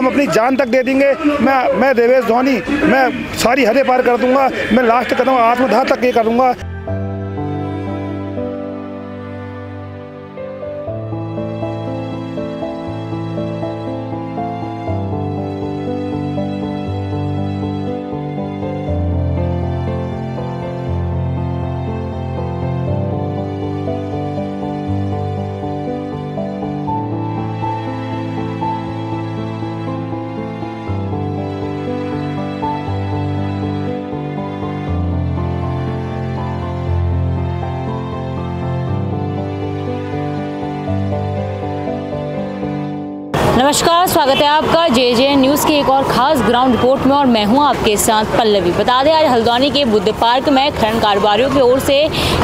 हम अपनी जान तक दे देंगे। मैं देवेश धोनी, मैं सारी हदें पार कर दूंगा, मैं लास्ट कदम आत्मदाह तक ये करूँगा। नमस्कार, स्वागत है आपका जे न्यूज़ की एक और ख़ास ग्राउंड रिपोर्ट में और मैं हूं आपके साथ पल्लवी। बता दें, आज हल्द्वानी के बुद्ध पार्क में खनन कारोबारियों की ओर से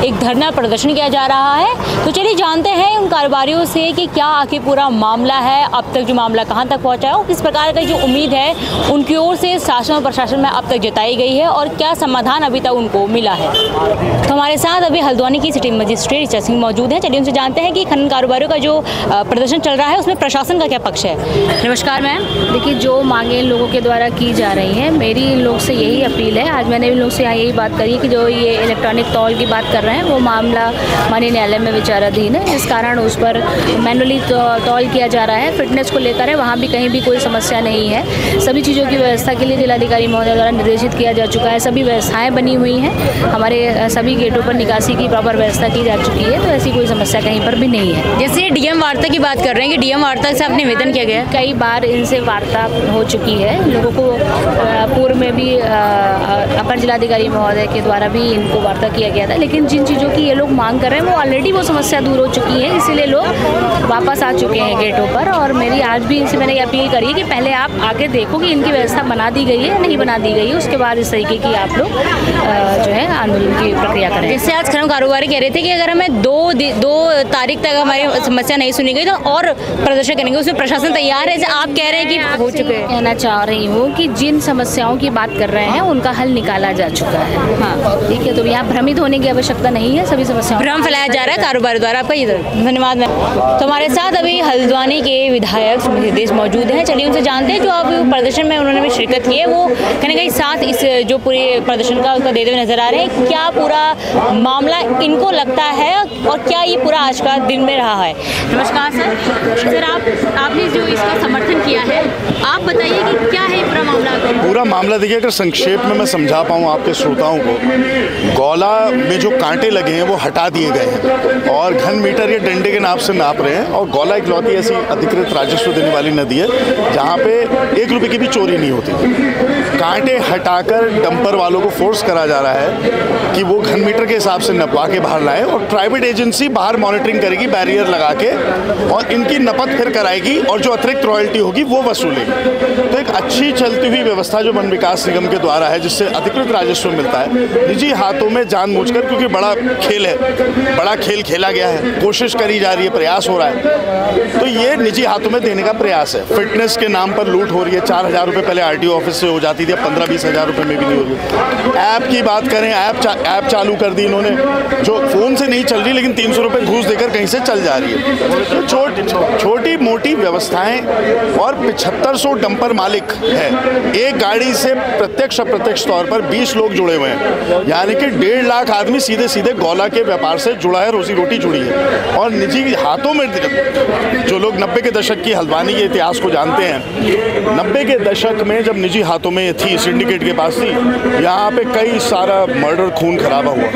एक धरना प्रदर्शन किया जा रहा है। तो चलिए जानते हैं उन कारोबारियों से कि क्या आखिर पूरा मामला है, अब तक जो मामला कहां तक पहुंचा है और किस प्रकार का जो उम्मीद है उनकी ओर से शासन और प्रशासन में अब तक जताई गई है और क्या समाधान अभी तक उनको मिला है। तो हमारे साथ अभी हल्द्वानी की सिटी मजिस्ट्रेट ऋचा सिंह मौजूद हैं। चलिए उनसे जानते हैं कि खनन कारोबारियों का जो प्रदर्शन चल रहा है उसमें प्रशासन का क्या पक्ष है। नमस्कार मैम। देखिए, जो मांगे इन लोगों के द्वारा की जा रही हैं, मेरी इन लोग से यही अपील है। आज मैंने इन लोग से यहाँ यही बात करी कि जो ये इलेक्ट्रॉनिक तौल की बात कर रहे हैं वो मामला माननीय न्यायालय में विचाराधीन है, जिस कारण उस पर मैनुअली तौल किया जा रहा है। फिटनेस को लेकर है, वहाँ भी कहीं भी कोई समस्या नहीं है। सभी चीज़ों की व्यवस्था के लिए जिलाधिकारी महोदय द्वारा निर्देशित किया जा चुका है। सभी व्यवस्थाएँ बनी हुई हैं, हमारे सभी गेटों पर निकासी की प्रॉपर व्यवस्था की जा चुकी है, तो ऐसी कोई समस्या कहीं पर भी नहीं है। जैसे डीएम वार्ता की बात कर रहे हैं कि डीएम वार्ता से आपने निवेदन किया गया, कई बार इनसे वार्ता हो चुकी है। लोगों को पूर्व में भी अपर जिलाधिकारी महोदय के द्वारा भी इनको वार्ता किया गया था, लेकिन जिन चीज़ों की ये लोग मांग कर रहे हैं वो ऑलरेडी वो समस्या दूर हो चुकी है, इसीलिए लोग वापस आ चुके हैं गेटों पर। और मेरी आज भी इनसे मैंने अपील करी है कि पहले आप आके देखो कि इनकी व्यवस्था बना दी गई है या नहीं बना दी गई है, उसके बाद इस तरीके की आप लोग जो है आंदोलन की प्रक्रिया करें। जैसे आज खनन कारोबारी कह रहे थे कि अगर हमें दो तारीख तक हमारी समस्या नहीं सुनी गई तो और प्रदर्शन करेंगे, उसमें प्रशासन तैयार है। आप कह रहे हैं कि हो चुके हैं। कहना चाह रही हूँ कि जिन समस्याओं की बात कर रहे हैं उनका हल निकाला जा चुका है। हाँ, ठीक है। तो यहाँ भ्रमित होने की आवश्यकता नहीं है, सभी समस्याओं भ्रम फैलाया जा रहा है कारोबार द्वारा। आपका ये धन्यवाद मैम। तो हमारे साथ अभी हल्द्वानी के विधायक सुमित मौजूद हैं। चलिए उनसे जानते हैं जो अब प्रदर्शन में उन्होंने भी शिरकत की है, वो कहीं ना कहीं साथ इस जो पूरे प्रदर्शन का उसका देते हुए नजर आ रहे हैं। क्या पूरा मामला इनको लगता है और क्या ये पूरा आज का दिन में रहा है। नमस्कार सर। आपने जो इसका समर्थन किया है, आप बताइए कि क्या है पूरा मामला। पूरा मामला देखिए, अगर संक्षेप में मैं समझा पाऊँ आपके श्रोताओं को, गौला में जो कांटे लगे हैं वो हटा दिए गए हैं और घन मीटर या डंडे के नाप से नाप रहे हैं। और गौला इकलौती ऐसी अधिकृत राजस्व देने वाली नदी है जहाँ पे 1 रुपये की भी चोरी नहीं होती। कांटे हटाकर डंपर वालों को फोर्स करा जा रहा है कि वो घन मीटर के हिसाब से नपवा के बाहर लाए और प्राइवेट एजेंसी बाहर मॉनिटरिंग करेगी बैरियर लगा के और इनकी नपत फिर कराएगी और जो अतिरिक्त रॉयल्टी होगी वो वसूलेगी। तो एक अच्छी चलती हुई व्यवस्था जो वन विकास निगम के द्वारा है, जिससे अधिकृत राजस्व मिलता है, निजी हाथों में जानबूझकर, क्योंकि बड़ा खेल है, बड़ा खेल खेला गया है, कोशिश करी जा रही है, प्रयास हो रहा है, तो ये निजी हाथों में देने का प्रयास है। फिटनेस के नाम पर लूट हो रही है। 4,000 रुपये पहले RTO ऑफिस से हो जाती थी, 15-20 हज़ार रुपये में भी नहीं हो रही। ऐप की बात करें, ऐप चालू कर दी इन्होंने, जो फ़ोन से नहीं चल रही लेकिन 300 रुपये घूस देकर कहीं से चल जा रही है। तो छोटी मोटी व्यवस्थाएं और 7500 डंपर मालिक है। एक गाड़ी से प्रत्यक्ष अप्रत्यक्ष तौर पर 20 लोग जुड़े हुए हैं, यानी कि 1.5 लाख आदमी सीधे सीधे गौला के व्यापार से जुड़ा है, रोजी रोटी जुड़ी है। और निजी हाथों में, जो लोग 90 के दशक की हल्द्वानी के इतिहास को जानते हैं, 90 के दशक में जब निजी हाथों में थी, सिंडिकेट के पास थी, यहाँ पे कई सारा मर्डर, खून खराबा हुआ।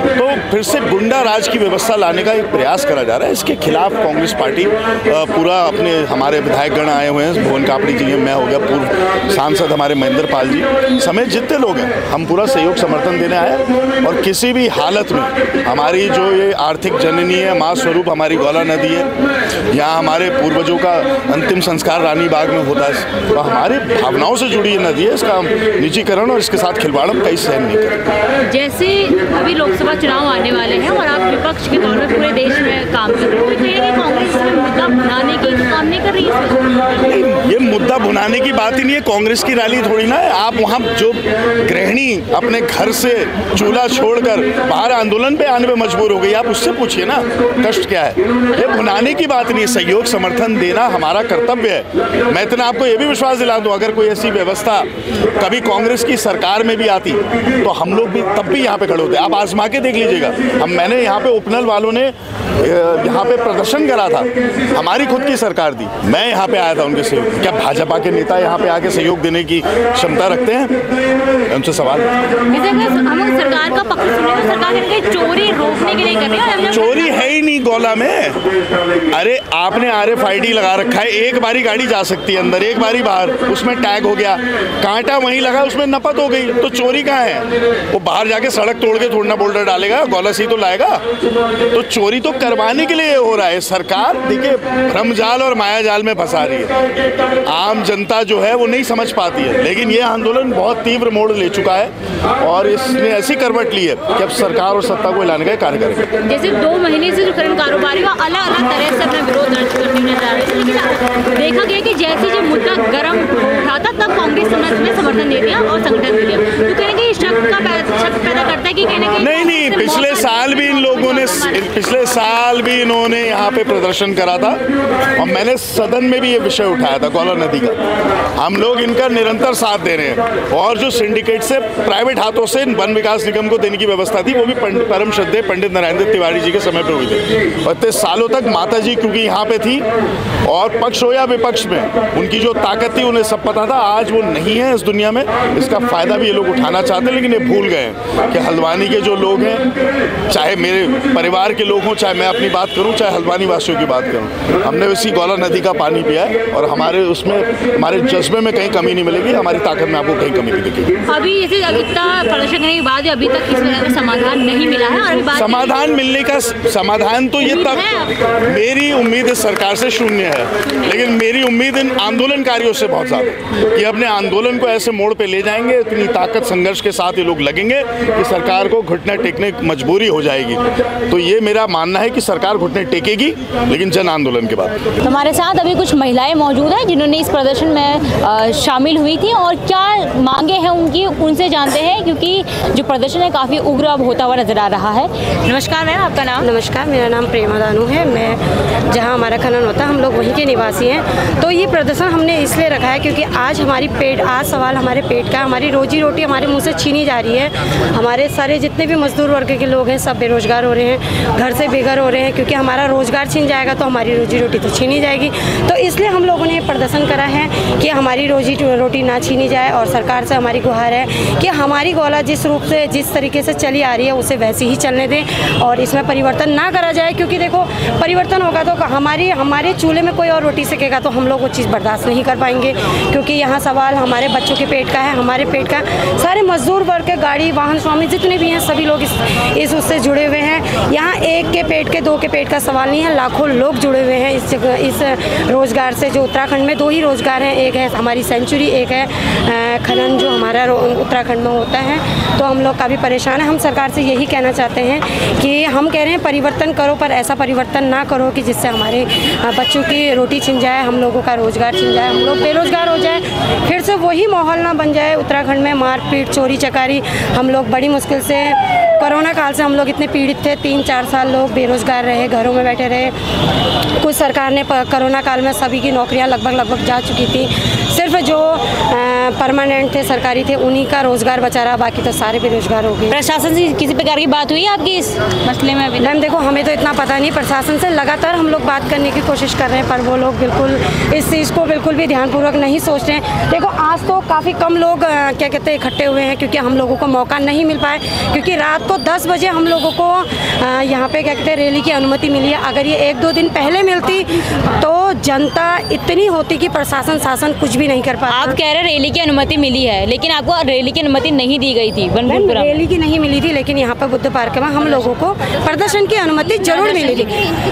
तो फिर से गुंडा राज की व्यवस्था लाने का एक प्रयास करा जा रहा है। इसके खिलाफ कांग्रेस पार्टी पूरा अपने, हमारे विधायकगण आए हुए हैं, भुवन कापड़ी जी हैं, मैं हो गया, पूर्व सांसद हमारे महेंद्र पाल जी समेत जितने लोग हैं, हम पूरा सहयोग समर्थन देने आए। और किसी भी हालत में हमारी जो ये आर्थिक जननी है, माँ स्वरूप हमारी गौला नदी है, यहाँ हमारे पूर्वजों का अंतिम संस्कार रानी बाग में होता है, तो हमारी भावनाओं से जुड़ी ये नदी है। इसका निजीकरण और इसके साथ खिलवाड़ हम कहीं सहन नहीं करें। जैसे अभी लोकसभा चुनाव आने वाले हैं और आप विपक्ष के तौर पर पूरे देश में काम कर रहे हो, तो कांग्रेस इसमें मुद्दा बनाने की काम नहीं कर रही है। ये मुद्दा भुनाने की बात ही नहीं है, कांग्रेस की रैली थोड़ी ना है। आप वहाँ जो गृहिणी अपने घर से चूल्हा छोड़कर बाहर आंदोलन पे आने पे मजबूर हो गई, आप उससे पूछिए ना कष्ट क्या है। ये भुनाने की बात नहीं है, सहयोग समर्थन देना हमारा कर्तव्य है। मैं इतना आपको ये भी विश्वास दिला दूं, अगर कोई ऐसी व्यवस्था कभी कांग्रेस की सरकार में भी आती तो हम लोग भी तब भी यहाँ पे खड़े होते। आप आजमा के देख लीजिएगा, मैंने यहाँ पे उपनल वालों ने यहाँ पे प्रदर्शन करा था, हमारी खुद की सरकार दी, मैं यहाँ पे आया था उनके सहयोग। क्या भाजपा के नेता यहाँ पे आके सहयोग देने की क्षमता रखते हैं? उनसे सवाल। हम सरकार का पक्ष सुन रहे हैं, सरकार कहीं चोरी रोकने के लिए कर रही है। चोरी है ही नहीं गौला में। अरे आपने RFID लगा रखा है, एक बारी गाड़ी जा सकती है अंदर, एक बारी बाहर, उसमें टैग हो गया, कांटा वहीं लगा, उसमें नपत हो गई, तो चोरी कहाँ है? वो बाहर जाके सड़क तोड़ के थोड़ा बोल्डर डालेगा, गौला सी तो लाएगा। तो चोरी तो करवाने के लिए हो रहा है। सरकार देखिए भ्रमजाल और मायाजाल में फंसा रही है, आम जनता जो है वो नहीं समझ पाती है। लेकिन ये आंदोलन बहुत तीव्र मोड़ ले चुका है और इसने ऐसी करवट ली है कि अब सरकार और सत्ता को लाने का कार्य करेगा। जैसे 2 महीने से जो खनन कारोबारी वो अलग अलग तरह से अपना विरोध दर्ज करते नजर आ रहे थे, लेकिन देखा गया कि जैसे जो मुद्दा गर्म उठा था तब कांग्रेस ने समर्थन दे दिया और संगठन दे दिया। तो कहने के शक पैदा करता है कि कहने के नहीं, पिछले साल भी इन लोगों ने, पिछले साल भी इन्होंने यहाँ पे प्रदर्शन करा था और मैंने सदन में भी ये विषय उठाया था गौला नदी का। हम लोग इनका निरंतर साथ दे रहे हैं और जो सिंडिकेट से प्राइवेट हाथों से वन विकास निगम को देने की व्यवस्था थी वो भी परम श्रद्धेय पंडित नरेंद्र तिवारी जी के समय पे हुई थी। और इतने सालों तक माता जी क्योंकि यहाँ पे थी और पक्ष हो या विपक्ष में उनकी जो ताकत थी उन्हें सब पता था। आज वो नहीं है इस दुनिया में, इसका फायदा भी ये लोग उठाना चाहते हैं, लेकिन ये भूल गए हैं कि हल्द्वानी के जो लोग हैं, चाहे मेरे परिवार के लोग हों, चाहे मैं अपनी बात करूं, चाहे हल्द्वानी वासियों की बात करूं, हमने इसी गौला नदी का पानी पिया है और हमारे उसमें हमारे जज्बे में कहीं कमी नहीं मिलेगी, हमारी ताकत में आपको कहीं कमी नहीं दिखेगी। अभी जैसे इतना प्रदर्शन करने के बाद अभी तक इस समाधान नहीं मिला है और अभी समाधान मिलने का समाधान तो ये तब मेरी उम्मीद इस सरकार से शून्य है, लेकिन मेरी उम्मीद इन आंदोलनकारियों से बहुत ज़्यादा कि अपने आंदोलन को ऐसे मोड़ पे ले जाएंगे, इतनी ताकत संघर्ष के साथ ये लोग लगेंगे कि सरकार को घुटना टेकने की मजबूरी हो जाएगी। तो ये मेरा मानना है कि सरकार घुटने टेकेगी, लेकिन जन आंदोलन के बाद। हमारे साथ अभी कुछ महिलाएं मौजूद हैं जिन्होंने इस प्रदर्शन में शामिल हुई थी और क्या मांगे हैं उनकी, उनसे जानते हैं, क्योंकि जो प्रदर्शन है काफ़ी उग्र अब होता हुआ नजर आ रहा है। नमस्कार मैम, आपका नाम? नमस्कार, मेरा नाम प्रेमा दानू है। मैं जहाँ हमारा खनन होता है हम लोग वहीं के निवासी हैं। तो ये प्रदर्शन हमने इसलिए रखा है क्योंकि आज सवाल हमारे पेट का, हमारी रोजी रोटी हमारे मुंह से छीनी जा रही है। हमारे सारे जितने भी मजदूर वर्ग के लोग हैं सब बेरोजगार हो रहे हैं, घर से बेघर हो रहे हैं, क्योंकि हमारा रोजगार छीन जाएगा तो हमारी रोजी रोटी तो छीनी जाएगी। तो इसलिए हम लोगों ने प्रदर्शन करा है कि हमारी रोजी रोटी ना छीनी जाए और सरकार से हमारी गुहार है कि हमारी गौला जिस रूप से जिस तरीके से चली आ रही है उसे वैसे ही चलने दें और इसमें परिवर्तन ना करा जाए। क्योंकि देखो परिवर्तन होगा तो हमारे चूल्हे में कोई और रोटी सेकेगा तो हम लोग वो चीज़ बर्दाश्त नहीं कर पाएंगे, क्योंकि यहाँ सवाल हमारे बच्चों के पेट का है, हमारे पेट का। सारे मजदूर वर्ग के, गाड़ी वाहन स्वामी जितने भी हैं सभी लोग इस उससे जुड़े हुए हैं। यहाँ एक के पेट के, दो के पेट का सवाल नहीं है, लाखों लोग जुड़े हुए हैं इस रोज़गार से। जो उत्तराखंड में 2 ही रोज़गार हैं, एक है हमारी सेंचुरी, एक है खनन जो हमारा उत्तराखंड में होता है। तो हम लोग काफ़ी परेशान हैं। हम सरकार से यही कहना चाहते हैं कि हम कह रहे हैं परिवर्तन करो, पर ऐसा परिवर्तन ना करो कि जिससे हमारे बच्चों की रोटी छिन जाए, हम लोगों का रोज़गार छिन जाए, हम लोग बेरोज़गार हो जाए, फिर से वही माहौल ना बन जाए उत्तराखंड में मारपीट चोरी चकारी। हम लोग बड़ी मुश्किल से कोरोना काल से हम लोग इतने पीड़ित थे, 3-4 साल लोग बेरोज़गार रहे, घरों में बैठे रहे। कुछ सरकार ने कोरोना काल में सभी की नौकरियां लगभग जा चुकी थी, सिर्फ जो परमानेंट थे सरकारी थे उन्हीं का रोज़गार बचा रहा, बाकी तो सारे बेरोज़गार हो गए। प्रशासन से किसी प्रकार की बात हुई आपकी इस मसले में? अभी मैम देखो हमें तो इतना पता नहीं, प्रशासन से लगातार हम लोग बात करने की कोशिश कर रहे हैं पर वो लोग बिल्कुल इस चीज़ को बिल्कुल भी ध्यानपूर्वक नहीं सोच रहे हैं। देखो आज तो काफ़ी कम लोग क्या कहते हैं इकट्ठे हुए हैं, क्योंकि हम लोगों को मौका नहीं मिल पाए, क्योंकि रात को 10 बजे हम लोगों को यहाँ पे क्या कहते हैं रैली की अनुमति मिली है। अगर ये 1-2 दिन पहले मिलती तो जनता इतनी होती कि प्रशासन शासन कुछ भी नहीं कर पाता। आप कह रहे हैं रैली की अनुमति मिली है, लेकिन आपको रैली की अनुमति नहीं दी गई थी। रैली की नहीं मिली थी, लेकिन यहाँ पर बुद्ध पार्क में हम लोगों को प्रदर्शन की अनुमति जरूर मिली थी।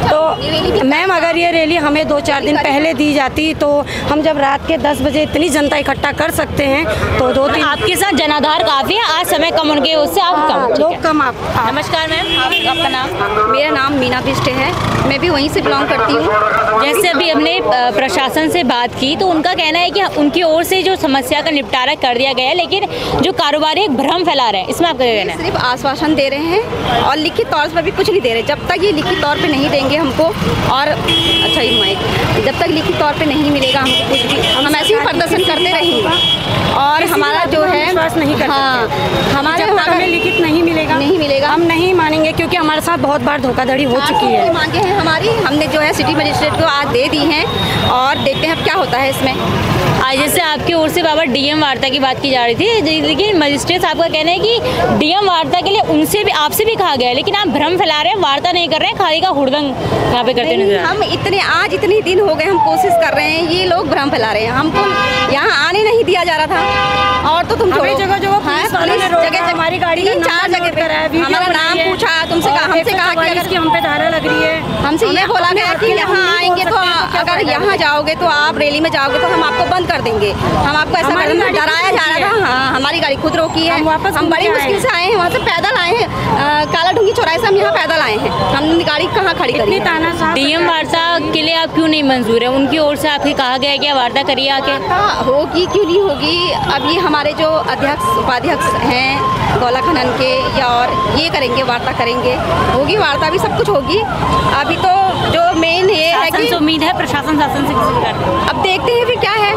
तो मैम अगर ये रैली हमें 2-4 दिन पहले दी जाती तो हम जब रात के 10 बजे इतनी जनता इकट्ठा कर सकते हैं तो 2-3 आपके साथ जनाधार काफ़ी है, आज समय कम उनके उससे आप लोग कम हम आप नमस्कार मैम, आपका नाम? मेरा नाम मीना बिष्टे है, मैं भी वहीं से बिलोंग करती हूँ। जैसे अभी हमने प्रशासन से बात की तो उनका कहना है कि उनकी ओर से जो समस्या का निपटारा कर दिया गया है, लेकिन जो कारोबारी एक भ्रम फैला रहे हैं, इसमें आपका क्या कहना है? सिर्फ आश्वासन दे रहे हैं और लिखित तौर पर भी कुछ नहीं दे रहे। जब तक ये लिखित तौर पे नहीं देंगे हमको, और अच्छा ही माइक, जब तक लिखित तौर पे नहीं मिलेगा हमको कुछ भी, हम ऐसे ही प्रदर्शन करते रहेंगे। और हमारा जो है विश्वास नहीं कर हाँ, हमारे हमें लिखित नहीं मिलेगा हम नहीं मानेंगे, क्योंकि हमारे साथ बहुत बार धोखाधड़ी हो चुकी है। मांगे हैं हमारी, हमने जो है सिटी मजिस्ट्रेट को आज दे दी हैं और देखते हैं अब क्या होता है इसमें। आज जैसे आपकी ओर से बाबा डीएम वार्ता की बात की जा रही थी, लेकिन मजिस्ट्रेट साहब का कहना है कि डीएम वार्ता के लिए उनसे भी, आपसे भी कहा गया है, लेकिन आप भ्रम फैला रहे हैं, वार्ता नहीं कर रहे हैं, खाली का हुड़दंग यहाँ पे करते नजर आ रहे हैं। हम इतने दिन हो गए, हम कोशिश कर रहे हैं, ये लोग भ्रम फैला रहे हैं। हमको यहाँ आने नहीं दिया जा रहा था, और तो तुम हमें जगह पुलिस वालों ने रोका, हमारी गाड़ी का 4 जगह पे हमारा नाम पूछा, हमसे कहा कि हम पे धारा लग रही है। हमसे ये बोला गया कि यहाँ आएंगे तो अगर यहाँ जाओगे तो आप रैली में जाओगे तो हम आपको बंद कर देंगे, हम आपको ऐसा डराया जा रहा था। हाँ, हमारी गाड़ी खुद रोकी है, हम बड़ी मुश्किल से आए हैं, वहाँ से पैदल आए हैं, काला ढूंगी चौराहे से हम यहाँ पैदल आए हैं, हमने गाड़ी कहाँ खड़ी करी। डीएम वार्ता के लिए आप क्यों नहीं मंजूर है? उनकी ओर से आपसे कहा गया है कि वार्ता करिए आके। होगी क्यों नहीं होगी? अब ये हमारे जो अध्यक्ष उपाध्यक्ष हैं गौला खनन के, या और ये करेंगे, वार्ता करेंगे, होगी वार्ता भी, सब कुछ होगी। अभी तो जो मेन ये है कि उम्मीद है प्रशासन शासन से किसी प्रकार, अब देखते हैं फिर क्या है।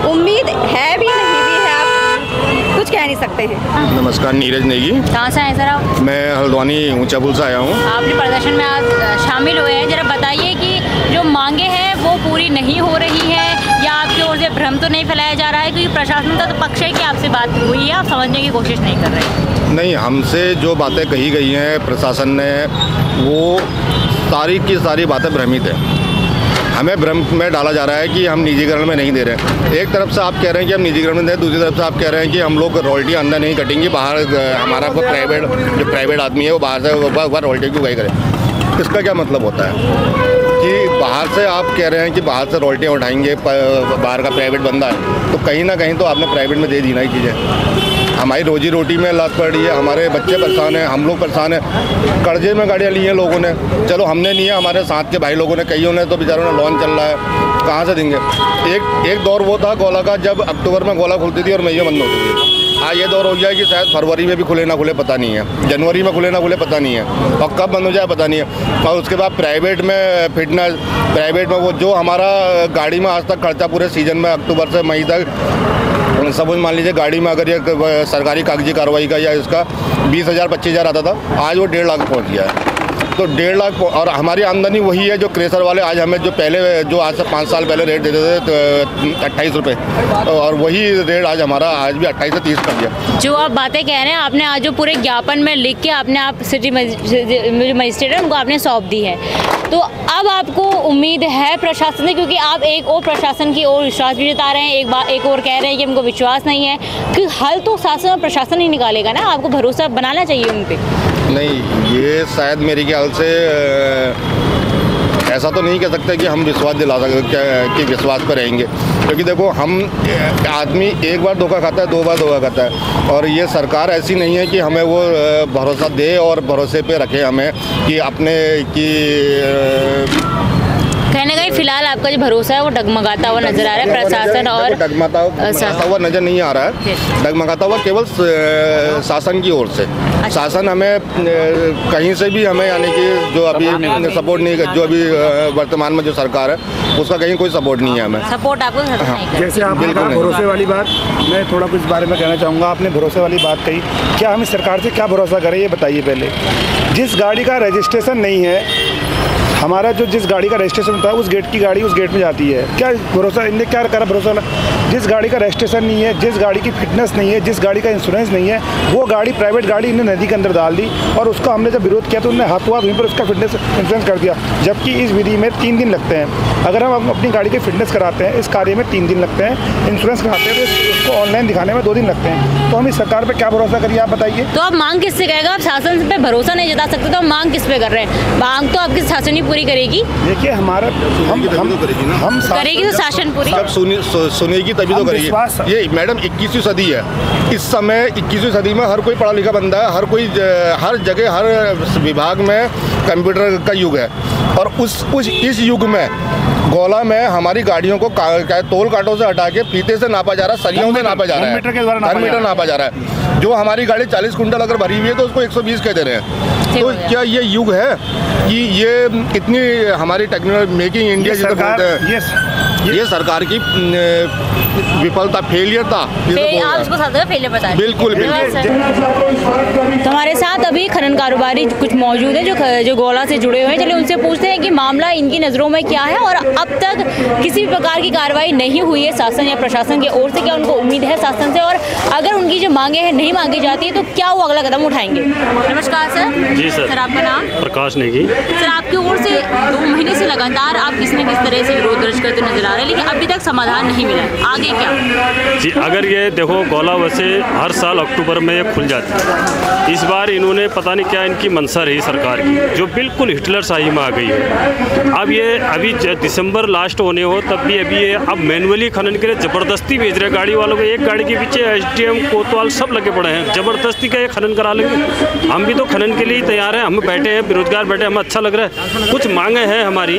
उम्मीद है भी नहीं भी है, आप कुछ कह नहीं सकते हैं। नमस्कार, नीरज नेगी। कहाँ से आए सर आप? मैं हल्द्वानी ऊंचा पुल से आया हूँ। आपने प्रदर्शन में आज शामिल हुए हैं, जरा बताइए कि जो मांगे हैं वो पूरी नहीं हो रही है, या आपकी ओर से भ्रम तो नहीं फैलाया जा रहा है? क्योंकि प्रशासन का तो पक्ष है कि आपसे बात हुई है, आप समझने की कोशिश नहीं कर रहे। नहीं, हमसे जो बातें कही गई हैं प्रशासन ने, वो सारी की सारी बातें भ्रमित है। हमें भ्रम में डाला जा रहा है कि हम निजीकरण में नहीं दे रहे हैं। एक तरफ से आप कह रहे हैं कि हम निजीकरण में दें, दूसरी तरफ से आप कह रहे हैं कि हम लोग रॉयल्टी अंदर नहीं कटेंगी, बाहर हमारा कोई प्राइवेट आदमी है वो बाहर से रॉयल्टी क्यों गई करे। इसका क्या मतलब होता है कि बाहर से आप कह रहे हैं कि बाहर से रॉयल्टियाँ उठाएंगे, बाहर का प्राइवेट बंदा है, तो कहीं ना कहीं तो आपने प्राइवेट में दे दी ना ही चीज़ें। हमारी रोजी रोटी में लात पड़ रही है, हमारे बच्चे परेशान हैं, हम लोग परेशान हैं। कर्जे में गाड़ियाँ ली हैं लोगों ने, चलो हमने नहीं है, हमारे साथ के भाई लोगों ने, कईयों ने तो बेचारों ने लोन चल रहा है, कहाँ से देंगे। एक दौर वो था गोला का, जब अक्टूबर में गोला खुलती थी और मई में बंद होती थी। आज ये दौर हो गया है कि शायद फरवरी में भी खुले ना खुले पता नहीं है, जनवरी में खुले ना खुले पता नहीं है, और कब बंद हो जाए पता नहीं है। और उसके बाद प्राइवेट में फिटनेस, प्राइवेट में वो जो हमारा गाड़ी में आज तक खर्चा पूरे सीजन में अक्टूबर से मई तक सपोज मान लीजिए गाड़ी में अगर ये सरकारी कागजी कार्रवाई का या इसका 20,000 25,000 आता था, आज वो 1.5 लाख पहुँच गया है। तो 1.5 लाख, और हमारी आमदनी वही है जो क्रेशर वाले आज हमें जो आज से 5 साल पहले रेट देते थे तो 28 रुपये, और वही रेट आज हमारा आज भी 28 से 30 कर दिया। जो आप बातें कह रहे हैं, आपने आज जो पूरे ज्ञापन में लिख के आपने आप सिटी मजिस्ट्रेट है उनको आपने सौंप दी है, तो अब आपको उम्मीद है प्रशासन से? क्योंकि आप एक और प्रशासन की ओर विश्वास भी जता रहे हैं, एक और कह रहे हैं कि हमको विश्वास नहीं है, कि हल तो शासन और प्रशासन ही निकालेगा ना, आपको भरोसा बनाना चाहिए उन पर। नहीं, ये शायद मेरे ख्याल से ऐसा तो नहीं कह सकते कि हम विश्वास दिला सकते कि विश्वास पर रहेंगे, क्योंकि देखो हम आदमी एक बार धोखा खाता है, 2 बार धोखा खाता है, और ये सरकार ऐसी नहीं है कि हमें वो भरोसा दे और भरोसे पे रखे हमें कि अपने की कहने का फिलहाल आपका जो भरोसा है वो डगमगाता हुआ नजर आ रहा है। प्रशासन और डगमगाता हुआ नजर नहीं आ रहा है, डगमगाता हुआ केवल शासन की ओर से। शासन हमें कहीं से भी हमें यानी कि जो अभी सपोर्ट नहीं, जो अभी वर्तमान में जो सरकार है उसका कहीं कोई सपोर्ट नहीं है हमें। सपोर्ट आपको जैसे आपने कहा भरोसे वाली बात, मैं थोड़ा कुछ बारे में कहना चाहूँगा। आपने भरोसे वाली बात कही, क्या हम इस सरकार से क्या भरोसा करें ये बताइए पहले। जिस गाड़ी का रजिस्ट्रेशन नहीं है, हमारा जो जिस गाड़ी का रजिस्ट्रेशन होता है उस गेट की गाड़ी उस गेट में जाती है, क्या भरोसा इनने क्या करा भरोसा? जिस गाड़ी का रजिस्ट्रेशन नहीं है, जिस गाड़ी की फिटनेस नहीं है, जिस गाड़ी का इंश्योरेंस नहीं है, वो गाड़ी प्राइवेट गाड़ी इन्हें नदी के अंदर डाल दी, और उसका हमने जब विरोध किया तो उन्होंने हाथों हाथ वहीं पर उसका फिटनेस इंश्योरेंस कर दिया, जबकि इस विधि में 3 दिन लगते हैं। अगर हम अपनी गाड़ी की फिटनेस कराते हैं, इस कार्य में 3 दिन लगते हैं, इंश्योरेंस कराते हैं तो उसको ऑनलाइन दिखाने में 2 दिन लगते हैं। तो हम इस सरकार पर क्या भरोसा करिए, आप बताइए। तो आप मांग किससे करेगा? आप शासन पे भरोसा नहीं जता सकते तो आप मांग किस पे कर रहे हैं? मांग तो आपकी शासन ही पूरी करेगी? देखिए हमारा हम करेगी ना, हम करेगी तो शासन पूरी जब सुनेगी तभी तो करेगी। ये मैडम 21वीं सदी है, इस समय 21वीं सदी में हर कोई पढ़ा लिखा बंदा है, हर कोई हर जगह हर विभाग में कंप्यूटर का युग है। और इस युग में गोला में हमारी गाड़ियों को तोल कांटों से हटा के फीते से नापा जा रहा है, सरियों से नापा जा रहा है, घन मीटर नापा जा रहा है। जो हमारी गाड़ी 40 कुंटल अगर भरी हुई है तो उसको 120 कह दे रहे हैं। तो क्या ये युग है कि ये इतनी हमारी टेक्नोलॉजी मेकिंग इंडिया जिसे बोलते हैं, ये सरकार की विफलता, फेलियर था। आप इसको फेलियर बताएं। बिल्कुल तो हमारे साथ अभी खनन कारोबारी कुछ मौजूद है जो गोला से जुड़े हुए हैं। चलिए उनसे पूछते हैं कि मामला इनकी नज़रों में क्या है और अब तक किसी भी प्रकार की कार्रवाई नहीं हुई है शासन या प्रशासन की ओर से। क्या उनको उम्मीद है शासन से, और अगर उनकी जो मांगे हैं नहीं मांगी जाती है तो क्या वो अगला कदम उठाएंगे? नमस्कार सर। जी सर। सर आपका नाम? प्रकाश नेगी। सर आपकी ओर से 2 महीने से लगातार आप किसी न किसी तरह से विरोध दर्ज करते नजर आ रहे हैं, लेकिन अभी तक समाधान नहीं मिला है, आगे क्या? जी अगर ये देखो गोला वैसे हर साल अक्टूबर में ये खुल जाती है, इस बार इन्होंने पता नहीं क्या इनकी मंशा रही सरकार की, जो बिल्कुल हिटलर शाही में आ गई है। अब ये अभी दिसंबर लास्ट होने हो तब भी अभी ये अब मैनुअली खनन के लिए ज़बरदस्ती भेज रहे हैं गाड़ी वालों को। एक गाड़ी के पीछे SDM कोतवाल सब लगे पड़े हैं, ज़बरदस्ती का ये खनन करा लेंगे। हम भी तो खनन के लिए ही तैयार हैं, हम बैठे हैं बेरोजगार बैठे, हमें अच्छा लग रहा है। कुछ मांगे हैं हमारी,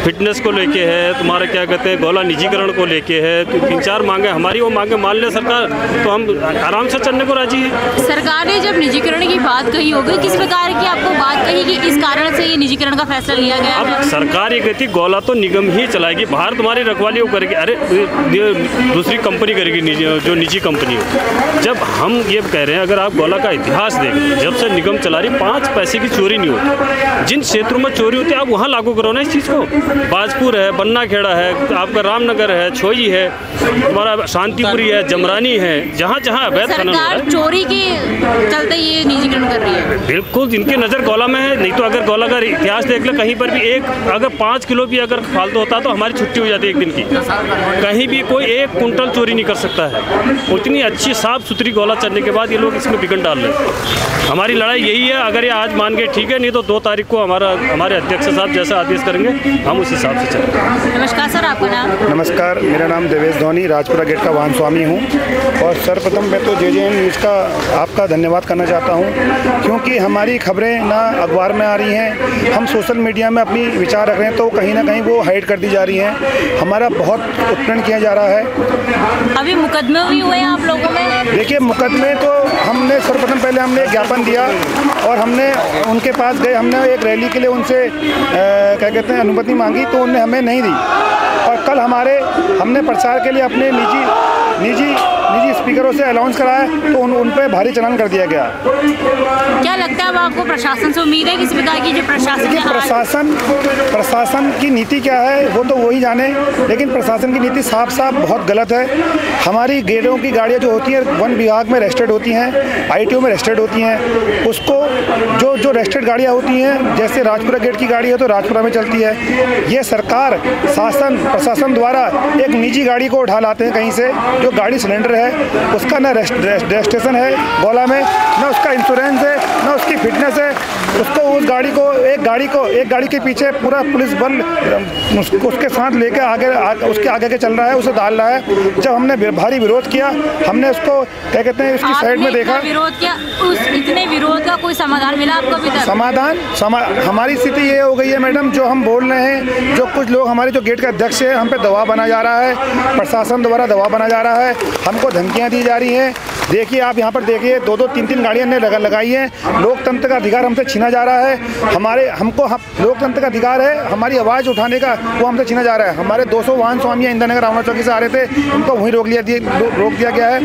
फिटनेस को लेके है, तुम्हारा क्या कहते हैं गोला निजीकरण को लेके है, तो 3-4 मांगे हमारी, वो मांगे मान ले सरकार तो हम आराम से चलने को राजी है। सरकार ने जब निजीकरण की बात कही होगी, किस प्रकार की आपको बात कही कि इस कारण से ये निजीकरण का फैसला लिया गया है? अब सरकार ये कहती गोला तो निगम ही चलाएगी, बाहर तुम्हारी रखवाली वो करेगी। अरे दूसरी कंपनी करेगी, जो निजी कंपनी हो। जब हम ये कह रहे हैं अगर आप गोला का इतिहास देखें, जब से निगम चला रही 5 पैसे की चोरी नहीं होती। जिन क्षेत्रों में चोरी होती है आप वहाँ लागू करो ना इस चीज़ को। बाजपुर है, बन्ना खेड़ा है, आपका रामनगर है, छोई है, तुम्हारा शांतिपुरी है, जमरानी है, जहाँ जहाँ अवैध खनन हो रहा है, चोरी के चलते ये निजीकरण कर रही है। बिल्कुल इनकी नज़र गोला में है। नहीं तो अगर गोला का इतिहास देख ले, कहीं पर भी अगर 5 किलो भी अगर फालतू होता तो हमारी छुट्टी हो जाती है एक दिन की। कहीं भी कोई 1 कुंटल चोरी नहीं कर सकता है। उतनी अच्छी साफ सुथरी गोला चलने के बाद ये लोग इसमें बिगड़ डाल रहे हैं। हमारी लड़ाई यही है, अगर ये आज मान गए ठीक है, नहीं तो 2 तारीख को हमारे अध्यक्ष साहब जैसा आदेश करेंगे हम उस हिसाब से चलेंगे। नमस्कार सर, आपका नाम? नमस्कार, मेरा नाम देवेश धोनी, राजपुरा गेट का वाहन स्वामी हूँ। और सर्वप्रथम मैं तो JJN न्यूज़ का आपका धन्यवाद करना चाहता हूँ, क्योंकि हमारी खबरें ना अखबार में आ रही हैं, हम सोशल मीडिया में अपनी विचार रख रहे हैं तो कहीं ना कहीं वो हाइड कर दी जा रही हैं, हमारा बहुत उत्पीड़न किया जा रहा है। अभी मुकदमे भी हुए हैं आप लोगों में? देखिए मुकदमे तो हमने सर्वप्रथम पहले हमने ज्ञापन दिया और हमने उनके पास गए, हमने एक रैली के लिए उनसे क्या कहते हैं अनुमति मांगी तो उन्होंने हमें नहीं दी। और कल हमने प्रचार के लिए अपने निजी स्पीकरों से अनाउंस कराया तो उन पर भारी चालान कर दिया गया। क्या लगता है अब आपको प्रशासन से उम्मीद है किसी प्रकार की जो प्रशासन की नीति क्या है वो तो वही जाने, लेकिन प्रशासन की नीति साफ साफ बहुत गलत है। हमारी गेटों की गाड़ियाँ जो होती हैं वन विभाग में रजिस्टर्ड होती हैं, ITO में रजिस्टर्ड होती हैं, उसको जो रजिस्टर्ड गाड़ियाँ होती हैं जैसे राजपुरा गेट की गाड़ी है तो राजपुरा में चलती है। ये सरकार प्रशासन द्वारा एक निजी गाड़ी को उठा लाते हैं कहीं से, जो गाड़ी सिलेंडर है उसका ना रजिस्ट्रेशन है गोला में, ना उसका इंश्योरेंस है, ना उसकी फिटनेस है। उसको उस गाड़ी को एक गाड़ी के पीछे पूरा पुलिस बल उसके साथ लेके उसके आगे के चल रहा है, उसे डाल रहा है। जब हमने भारी विरोध किया, हमने उसको क्या कहते हैं उसकी साइड में देखा, विरोध किया, इतने विरोध का कोई समाधान मिला आपको अभी तक? हमारी स्थिति ये हो गई है मैडम, जो हम बोल रहे हैं, जो कुछ लोग हमारे जो गेट का अध्यक्ष है हम पे दबाव बना जा रहा है, प्रशासन द्वारा दबाव बना जा रहा है, हमको धमकियां दी जा रही हैं। देखिए आप यहाँ पर देखिए 2-2, 3-3 गाड़ियाँ ने लगाई हैं। लोकतंत्र का अधिकार हमसे छीना जा रहा है। लोकतंत्र का अधिकार है हमारी आवाज़ उठाने का, वो हमसे छीना जा रहा है। हमारे 200 वाहन स्वामी इंदिरा नगर रावणा चौकी से आ रहे थे, उनको वहीं रोक दिया गया है।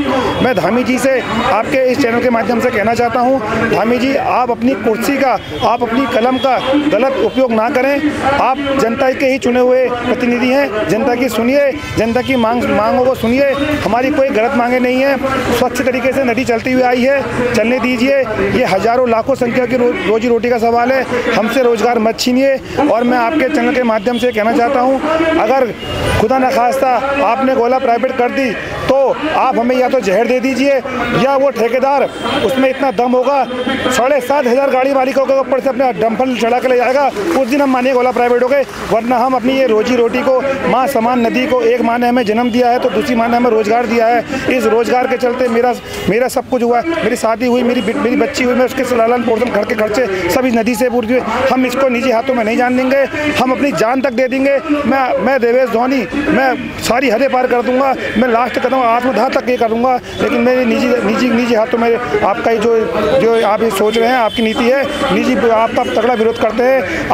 मैं धामी जी से आपके इस चैनल के माध्यम से कहना चाहता हूँ, धामी जी आप अपनी कुर्सी का, आप अपनी कलम का गलत उपयोग ना करें। आप जनता के ही चुने हुए प्रतिनिधि हैं, जनता की सुनिए, जनता की मांगों को सुनिए। हमारी कोई गलत मांगे नहीं है, स्वच्छ तरीके से नदी चलती हुई आई है, चलने दीजिए। ये हजारों लाखों संख्या की रोजी रोटी का सवाल है, हमसे रोजगार मत छीनिए। और मैं आपके चैनल के माध्यम से कहना चाहता हूँ, अगर खुदा न खास्ता आपने गोला प्राइवेट कर दी तो आप हमें या तो जहर दे दीजिए या वो ठेकेदार उसमें इतना दम होगा 7,500 गाड़ी मालिकों के ऊपर से अपना डंपर चढ़ा के ले जाएगा, उस दिन हम मानिए गोला प्राइवेट हो गए। वरना हम अपनी ये रोजी रोटी को, माँ समान नदी को, एक माँ ने हमें जन्म दिया है तो दूसरी माँ ने हमें रोजगार दिया है। इस रोजगार के चलते मेरा सब कुछ हुआ, मेरी शादी हुई, मेरी बच्ची हुई, मैं उसके लालन पोषण, घर के खर्चे सब इस नदी से पूरी हुए। हम इसको निजी हाथों में नहीं जान देंगे, हम अपनी जान तक दे देंगे। मैं देवेश धोनी, मैं सारी हदें पार कर दूंगा, मैं लास्ट कदम आत्मदाह तक ये करूँगा, लेकिन मेरे निजी हाथों में आपका जो आप ये सोच रहे हैं, आपकी नीति है निजी, आपका तगड़ा विरोध करते हैं।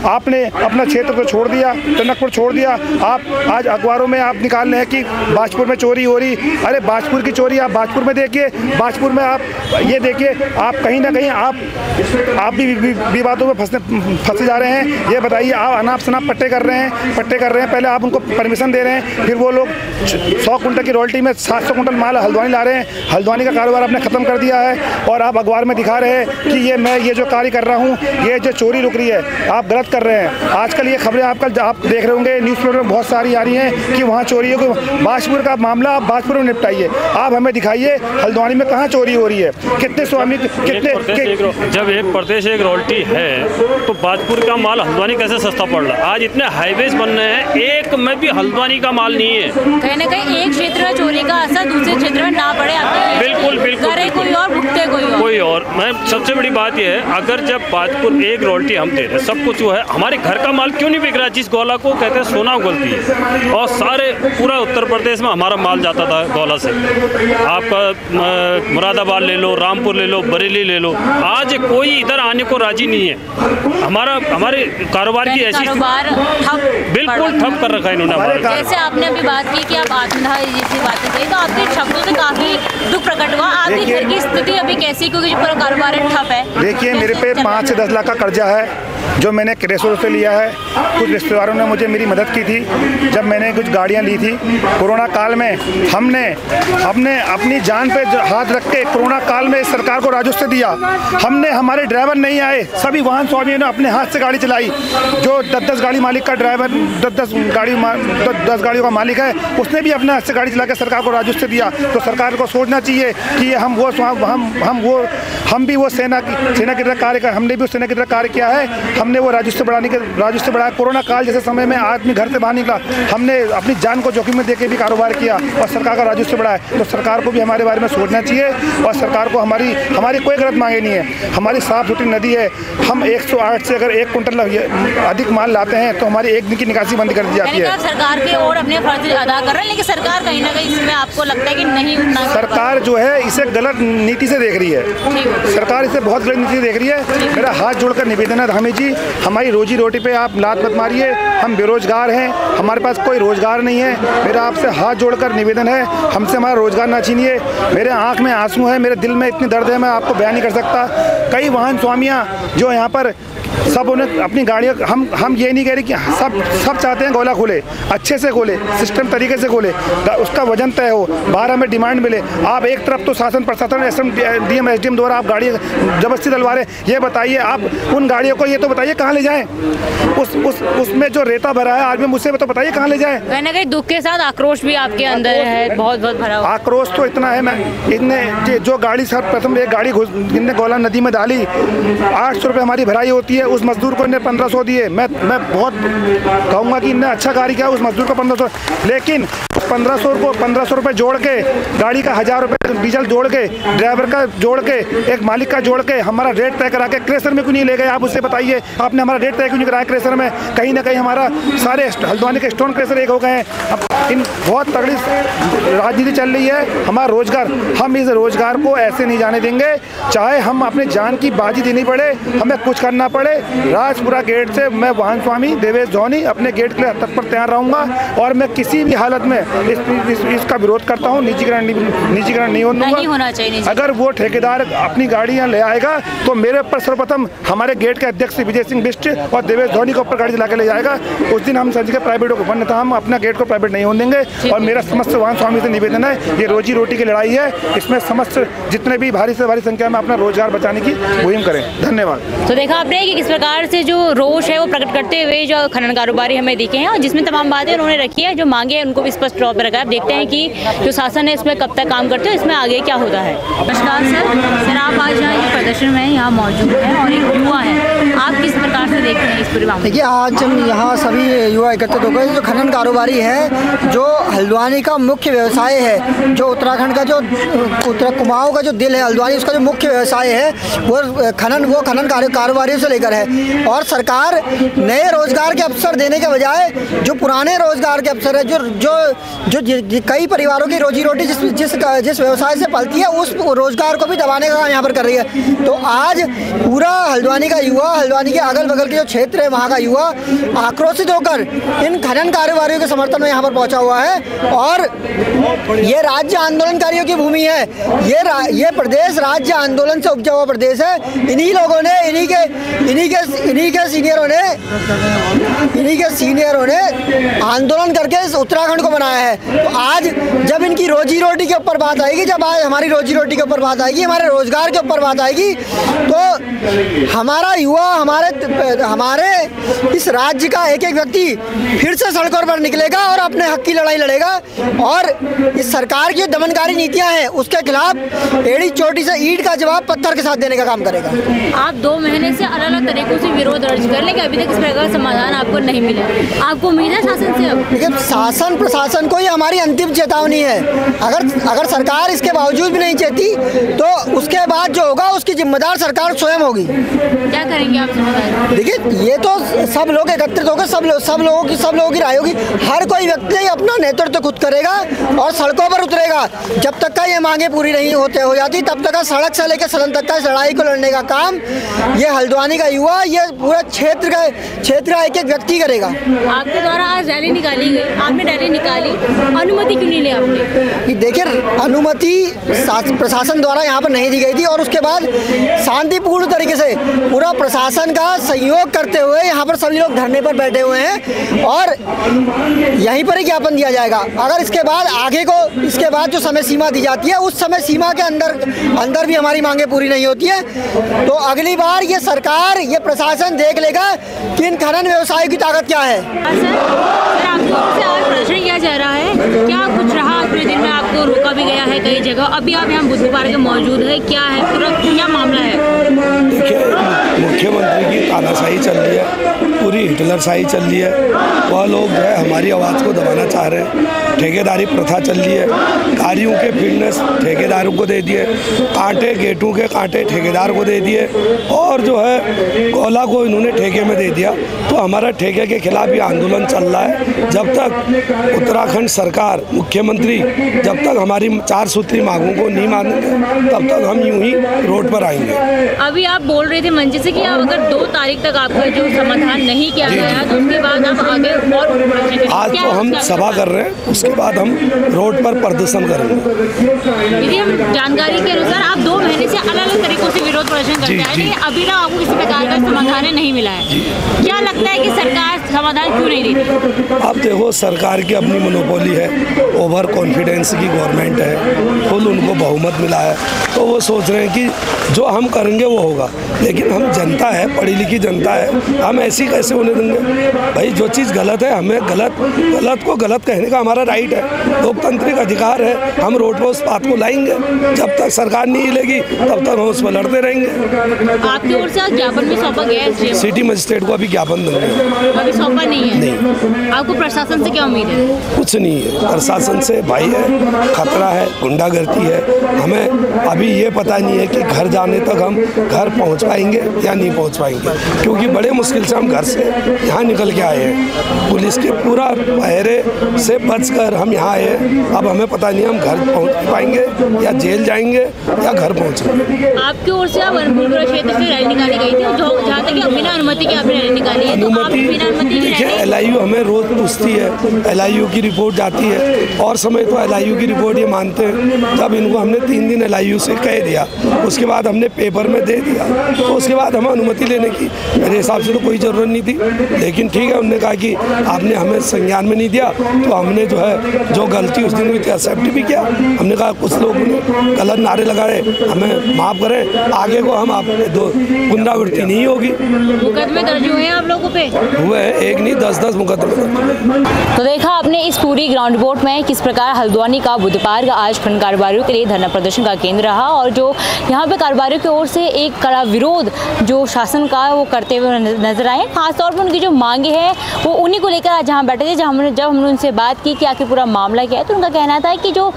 आपने अपना क्षेत्र तो छोड़ दिया, टनकपुर छोड़ दिया, आप आज अखबारों में आप निकाल रहे हैं कि बाजपुर में चोरी हो रही। अरे बाजपुर की चोरी आप बाजपुर में देखिए, बाजपुर में आप ये देखिए, आप कहीं ना कहीं आप भी विवादों में फंसे जा रहे हैं। ये बताइए, आप अनाप शनाप पट्टे कर रहे हैं, पहले आप उनको परमिशन दे रहे हैं, फिर वो लोग 100 कुंटल की रॉयल्टी में 700 कुंटल माल हल्द्वानी ला रहे हैं। हल्द्वानी का कारोबार आपने ख़त्म कर दिया है और आप अखबार में दिखा रहे हैं कि मैं ये जो कार्य कर रहा हूँ, ये जो चोरी रुक रही है, आप गलत कर रहे हैं। आजकल ये खबरें आप देख रहे होंगे, न्यूज़पेपर में बहुत सारी आ रही हैं कि वहाँ चोरी हो गई। बाजपुर का मामला आप बाजपुर में निपटाइए, आप हमें दिखाइए हल्द्वानी में कहाँ चोरी हो रही है, कितने स्वामी, कितने। जब एक प्रदेश एक रॉयल्टी है तो बाजपुर का माल हल्द्वानी कैसे सस्ता पड़ रहा है? आज इतने हाईवेज बन रहे हैं, एक में भी हल्द्वानी का माल नहीं है। कहीं ना कहीं एक क्षेत्र में चोरी का असर दूसरे क्षेत्र में ना पड़े, बिल्कुल करे कोई और, भुगते कोई और। मैं सबसे बड़ी बात यह है, अगर जब बाजपुर एक रॉयल्टी हम दे रहे हैं, सब कुछ जो है, हमारे घर का माल क्यों नहीं बिक रहा? जिस गौला को कहते हैं सोना गलती है, और सारे पूरा उत्तर प्रदेश में हमारा माल जाता था गौला से। आपका मुरादाबाद ले लो, रामपुर ले लो, बरेली ले लो, आज कोई इधर आने को राजी नहीं है। हमारे कारोबार की ऐसी बिल्कुल ठप कर रखा है इन्होंने। जैसे आपने अभी बात की कि आप आत्मदाह जैसी बातें कही, तो आपके शब्दों से काफी दुख प्रकट हुआ। आपके घर की स्थिति अभी कैसी, क्योंकि जो पूरा कारोबार ठप है? देखिए, मेरे पे 5 से 10 लाख का कर्जा है जो मैंने क्रेशों से लिया है। कुछ रिश्तेदारों ने मुझे मेरी मदद की थी जब मैंने कुछ गाड़ियां ली थी कोरोना काल में। हमने अपनी जान पे हाथ रख के कोरोना काल में सरकार को राजस्व दिया। हमारे ड्राइवर नहीं आए, सभी वाहन स्वामियों ने अपने हाथ से गाड़ी चलाई। जो 10 गाड़ी मालिक का ड्राइवर 10 गाड़ियों का मालिक है, उसने भी अपने हाथ से गाड़ी चला के सरकार को राजस्व दिया। तो सरकार को सोचना चाहिए कि हम भी वो सेना की तरह कार्य कर, हमने भी उस सेना की तरह कार्य किया है। हमने वो राजस्व बढ़ाया। कोरोना काल जैसे समय में आदमी घर से बाहर निकला, हमने अपनी जान को जोखिम में देके भी कारोबार किया और सरकार का राजस्व बढ़ाया। तो सरकार को भी हमारे बारे में सोचना चाहिए और सरकार को हमारी कोई गलत मांगे नहीं है। हमारी साफ सुथरी नदी है। हम 108 से अगर 1 कुंटल अधिक माल लाते हैं तो हमारी एक दिन की निकासी बंद कर दी जाती है। सरकार के और अपने फर्ज अदा कर रहे हैं, लेकिन सरकार कहीं ना कहीं इसमें आपको लगता है कि नहीं उतना, सरकार जो है इसे गलत नीति से देख रही है। सरकार इसे बहुत गलत नीति से देख रही है। मेरा हाथ जोड़कर निवेदन है धामी जी, हमारी रोजी रोटी पे आप लात मत मारिए। हम बेरोजगार हैं, हमारे पास कोई रोजगार नहीं है। मेरा आपसे हाथ जोड़कर निवेदन है, हमसे हमारा रोजगार ना छीनिए। मेरे आंख में आंसू है, मेरे दिल में इतनी दर्द है, मैं आपको बयान नहीं कर सकता। कई वाहन स्वामियां जो यहाँ पर सब उन्हें अपनी गाड़ियाँ, हम ये नहीं कह रहे कि सब चाहते हैं गौला खोले, अच्छे से खोले, सिस्टम तरीके से खोले, उसका वजन तय हो, बाहर हमें डिमांड मिले। आप एक तरफ तो शासन प्रशासन DM SDM द्वारा आप गाड़ी जबरदस्ती डलवा रहे, ये बताइए आप उन गाड़ियों को ये तो बताइए कहाँ ले जाएं? उसमें जो रेता भरा है आदमी, मुझसे तो बताइए कहाँ ले जाएं? कहीं ना कहीं दुख के साथ आक्रोश भी आपके अंदर है, बहुत भरा हुआ। आक्रोश तो इतना है, मैं जो गाड़ी प्रथम एक गाड़ी इनने गौला नदी में डाली, 800 रुपये हमारी भराई होती है, उस मजदूर को इन्हें 1500 दिए। मैं बहुत कहूँगा कि इन्हें अच्छा कार्य किया, उस मजदूर को 1500, लेकिन 1500 रुपये जोड़ के, गाड़ी का 1000 रुपये डीजल जोड़ के, ड्राइवर का जोड़ के, एक मालिक का जोड़ के हमारा रेट तय करा के क्रेशर में क्यों नहीं ले गए? आप उससे बताइए, आपने हमारा रेट तय क्यों नहीं कराया क्रेशर में? कहीं ना कहीं हमारा सारे हल्द्वानी के स्टोन क्रेशर एक हो गए हैं। इन बहुत तगड़ी राजनीति चल रही है। हमारा रोजगार, हम इस रोजगार को ऐसे नहीं जाने देंगे, चाहे हम अपने जान की बाजी देनी पड़े, हमें कुछ करना पड़े। राजपुरा गेट से मैं वाहन स्वामी देवेश धोनी अपने गेट के लिए तत्पर तैयार रहूँगा और मैं किसी भी हालत में इसका विरोध करता हूँ। निजीकरण नहीं होना चाहिए। अगर वो ठेकेदार अपनी गाड़ियाँ ले आएगा तो मेरे पर सर्वप्रथम हमारे गेट के अध्यक्ष विजय सिंह बिष्ट और देवेश धोनी के ऊपर गाड़ी चला के ले जाएगा। उस दिन हम समझ के प्राइवेट को बंद था, हम अपना गेट को प्राइवेट नहीं होने देंगे। और मेरा समस्त वाहन स्वामी से निवेदन है, ये रोजी रोटी की लड़ाई है, इसमें समस्त जितने भी भारी से भारी संख्या में अपना रोजगार बचाने की मुहिम करें। धन्यवाद। तो देखा आपने कि किस प्रकार से जो रोष है वो प्रकट करते हुए जो खनन कारोबारी हमें दिखे हैं और जिसमें तमाम बातें उन्होंने रखी है, जो मांगे हैं उनको भी स्पष्ट स्ट्रॉ पे रखा है। देखते हैं कि जो शासन है इसमें कब तक काम करते हैं, इसमें आगे क्या होता है। नमस्कार सर, आप आज यहाँ ये प्रदर्शन में यहाँ मौजूद हैं और एक युवा है, आप किस प्रकार से देखते हैं इस पूरे मामले? देखिए, आज हम यहाँ सभी युवा एकत्रित हो गए। जो खनन कारोबारी है, जो हल्द्वानी का मुख्य व्यवसाय है, जो उत्तराखंड का जो कुमाऊं का जो दिल है हल्द्वानी, उसका जो मुख्य व्यवसाय है वो खनन कारोबारियों से लेकर है। और सरकार नए रोजगार के अवसर देने के बजाय जो पुराने रोजगार के अवसर है, जो कई परिवारों की रोजी रोटी जिस व्यवसाय से पलती है, उस रोजगार को भी दबाने का काम यहाँ पर कर रही है। तो आज पूरा हल्द्वानी का युवा, हल्द्वानी के अगल बगल के जो क्षेत्र है वहाँ का युवा आक्रोशित होकर इन खनन कारोबारियों के समर्थन में यहाँ पर पहुँचा हुआ है। और ये राज्य आंदोलनकारियों की भूमि है, ये प्रदेश राज्य आंदोलन से उपजा हुआ प्रदेश है। इन्हीं लोगों ने, इन्हीं के सीनियरों ने आंदोलन करके इस उत्तराखंड को बनाया है। तो आज जब इनकी रोजी रोटी के ऊपर बात आएगी, जब आज हमारी रोजी रोटी के ऊपर बात आएगी, हमारे रोजगार के ऊपर बात आएगी, तो हमारा युवा, हमारे इस राज्य का एक एक व्यक्ति फिर से सड़कों पर निकलेगा और अपने हक की लड़ाई लड़ेगा। और इस सरकार की दमनकारी नीतियां हैं उसके खिलाफ एड़ी चोटी से ईंट का जवाब पत्थर के साथ देने का काम करेगा। आप 2 महीने से अलग अलग तरीकों से विरोध दर्ज कर लेकिन अभी तक इस प्रकार का समाधान आपको नहीं मिला, आपको उम्मीद है शासन से? अब देखिए, शासन प्रशासन को ये हमारी अंतिम चेतावनी है। अगर सरकार इसके बावजूद भी नहीं चेती तो उसके बाद जो होगा उसकी जिम्मेदार सरकार स्वयं होगी। क्या करेंगे आप? देखिए, ये तो सब लोग एकत्रित होकर सब लोगों की राय होगी। हर कोई व्यक्ति अपना नेतृत्व खुद करेगा और सड़कों पर उतरेगा। जब तक का ये मांगे पूरी नहीं हो जाती, तब तक का सड़क से लेकर सदन तक का इस लड़ाई को लड़ने का काम ये हल्द्वानी का युवा, ये पूरा क्षेत्र का एक एक व्यक्ति करेगा। आपके द्वारा आज रैली निकाली गई, आपने रैली निकाली, अनुमति क्यों नहीं ली आपने? देखिए, अनुमति प्रशासन द्वारा यहाँ पर नहीं दी गई थी और उसके बाद शांतिपूर्ण तरीके से पूरा प्रशासन का सहयोग करते हुए यहाँ पर सभी लोग धरने पर बैठे हुए हैं और यहीं पर ही ज्ञापन दिया जाएगा। अगर इसके बाद जो समय सीमा दी जाती है, उस समय सीमा के अंदर भी हमारी मांगे पूरी नहीं होती है, तो अगली बार ये सरकार, ये प्रशासन देख लेगा कि इन खनन व्यवसाय की ताकत क्या है। सर, आपको आज प्रदर्शन किया जा रहा है, क्या कुछ रहा आज पूरे दिन में? आपको रोका भी गया है कई जगह, अभी आप यहाँ बुद्ध पार्क में मौजूद है, क्या है पूरा, क्या मामला है? देखिए, मुख्यमंत्री की तानाशाही चल रही है, पूरी हिटलरशाही चल रही है। वह लोग जो है हमारी आवाज़ को दबाना चाह रहे हैं। ठेकेदारी प्रथा चल रही है, गाड़ियों के फिटनेस ठेकेदारों को दे दिए, गेटों के कांटे ठेकेदार को दे दिए और जो है गोला को इन्होंने ठेके में दे दिया। तो हमारा ठेके के खिलाफ ये आंदोलन चल रहा है। जब तक उत्तराखंड सरकार, मुख्यमंत्री जब तक हमारी 4 सूत्री मांगों को नहीं मानेंगे, तब तक हम यूं ही रोड पर आएंगे। अभी आप बोल रहे थे मंच से कि आप अगर 2 तारीख तक आपका जो समाधान नहीं किया गया तो उसके बाद आप आगे और आज तो हम सभा कर रहे हैं, उसके बाद हम रोड पर प्रदर्शन करेंगे। यदि हम जानकारी के अनुसार आप 2 महीने से अलग अलग तरीकों से विरोध प्रदर्शन करते हैं, लेकिन अभी तक आपको किसी प्रकार का समाधान नहीं मिला है। क्या लगता है कि सरकार समाधान क्यों नहीं देती? अब देखो, सरकार की अपनी मोनोपोली है, ओवर कॉन्फिडेंस की गवर्नमेंट है, फुल उनको बहुमत मिला है, तो वो सोच रहे हैं कि जो हम करेंगे वो होगा। लेकिन हम जनता है, पढ़ी लिखी जनता है, हम ऐसी कैसे होने देंगे? भाई, जो चीज़ गलत है, हमें गलत को गलत कहने का हमारा राइट है, लोकतांत्रिक अधिकार है। हम रोड पर उस बात को लाएंगे। जब तक सरकार नहीं हिलेगी तब तक हम उस पर लड़ते रहेंगे। आपकी ओर से ज्ञापन भी सौंपा गया है? सिटी मजिस्ट्रेट को अभी ज्ञापन देंगे। अभी सौंपा नहीं है? नहीं। आपको प्रशासन से क्या उम्मीद है? कुछ नहीं है, प्रशासन से भाई है, खतरा है, गुंडागर्दी है। हमें अभी ये पता नहीं है कि घर जाने तक हम घर पहुंच पाएंगे या नहीं पहुंच पाएंगे, क्योंकि बड़े मुश्किल से हम घर से यहाँ निकल के आए हैं। पुलिस के पूरा पहरे से बचकर हम यहाँ आए हैं। अब हमें पता नहीं हम घर पहुँच पाएंगे या जेल जाएंगे या घर पहुँचेंगे। आपकी ओर से वनपुरा क्षेत्र से रैली निकाली गई थी, जहाँ तक बिना अनुमति के आपने रैली निकाली है, अनुमति देखिए, LIU हमें रोज पूछती है, LIU की रिपोर्ट जाती है और समय तो LIU की रिपोर्ट ये मानते हैं। जब इनको हमने 3 दिन LIU से कह दिया, उसके बाद हमने पेपर में दे दिया, तो उसके बाद हमें अनुमति लेने की मेरे हिसाब से तो कोई ज़रूरत नहीं थी, लेकिन ठीक है, उन्होंने कहा कि आपने हमें संज्ञान में नहीं दिया, तो हमने जो है जो गलती उस दिन हुई थी एक्सेप्ट भी किया। हमने कहा कुछ लोगों ने गलत नारे लगाए, हमें माफ़ करें, आगे को हम आप पुनरावृत्ति नहीं होगी। मुकदमे दर्ज हुए हैं आप लोगों पे? हुए हैं, एक नहीं 10-10 मुकदमे। तो देखा आपने इस पूरी ग्राउंड रिपोर्ट में किस प्रकार हल्द्वानी का बुद्ध पार्क आज खनन कारोबारियों के लिए धरना प्रदर्शन का केंद्र रहा, और जो यहाँ पे कारोबारियों की ओर से एक कड़ा विरोध जो शासन का वो करते हुए नजर आए। खासतौर पर उनकी जो मांगे हैं वो उन्हीं को लेकर आज जहाँ बैठे थे, जब हमने उनसे बात की कि आखिर पूरा मामला क्या है, तो उनका कहना था कि जो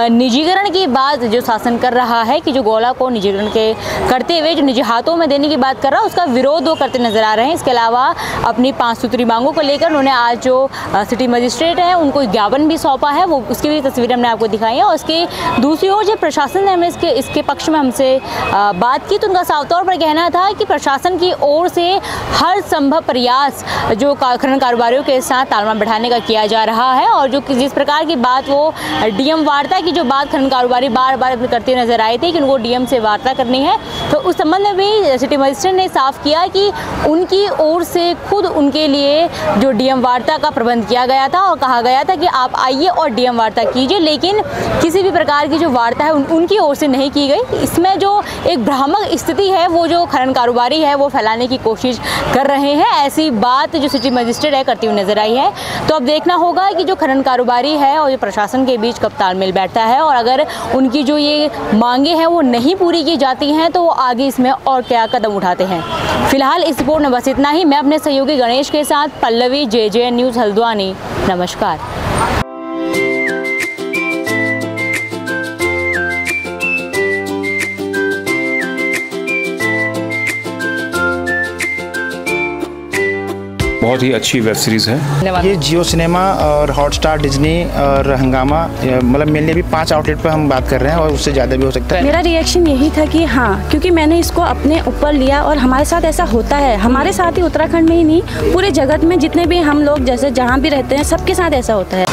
निजीकरण की बात जो शासन कर रहा है, कि जो गौला को निजीकरण के करते हुए जो निजी हाथों में देने की बात कर रहा है, उसका विरोध वो करते नजर आ रहे हैं। इसके अलावा अपनी 5 सूत्री मांगों को लेकर उन्होंने आज जो सिटी मजिस्ट्रेट है उनको ज्ञापन भी सौंपा है, वो उसकी भी तस्वीरें हमने आपको दिखाई है। और उसकी दूसरी ओर जब प्रशासन ने हमें इसके पक्ष में हमसे बात की, तो उनका साफ तौर पर कहना था कि प्रशासन की ओर से हर संभव प्रयास जो खनन कारोबारियों के साथ तालमेल बैठाने का किया जा रहा है, और जो जिस प्रकार की बात वो डीएम वार्ता की जो बात खनन कारोबारी बार बार करते नजर आए थे कि उनको डीएम से वार्ता करनी है, तो उस संबंध में भी सिटी मजिस्ट्रेट ने साफ किया कि उनकी ओर से खुद उनके लिए जो डीएम वार्ता का प्रबंध किया गया था और कहा गया था कि आप आइए और डीएम वार्ता कीजिए, लेकिन किसी भी प्रकार की जो वार्ता है उनकी ओर से नहीं की गई। इसमें जो एक भ्रामक स्थिति है वो जो खनन कारोबारी है वो फैलाने की कोशिश कर रहे हैं, ऐसी बात जो सिटी मजिस्ट्रेट है करती हुई नजर आई है। तो अब देखना होगा कि जो खनन कारोबारी है और जो प्रशासन के बीच कब तालमेल बैठता है, और अगर उनकी जो ये मांगे हैं वो नहीं पूरी की जाती हैं तो वो आगे इसमें और क्या कदम उठाते हैं। फिलहाल इस रिपोर्ट में बस इतना ही। मैं अपने सहयोगी गणेश के साथ पल्लवी, JJN न्यूज़ हल्द्वानी। नमस्कार। बहुत ही अच्छी वेब सीरीज़ है। ये जियो सिनेमा और हॉटस्टार, डिज्नी और हंगामा, मतलब मेनली अभी 5 आउटलेट पर हम बात कर रहे हैं और उससे ज़्यादा भी हो सकता है। मेरा रिएक्शन यही था कि हाँ, क्योंकि मैंने इसको अपने ऊपर लिया और हमारे साथ ऐसा होता है, हमारे साथ ही उत्तराखंड में ही नहीं पूरे जगत में जितने भी हम लोग जैसे जहाँ भी रहते हैं सबके साथ ऐसा होता है।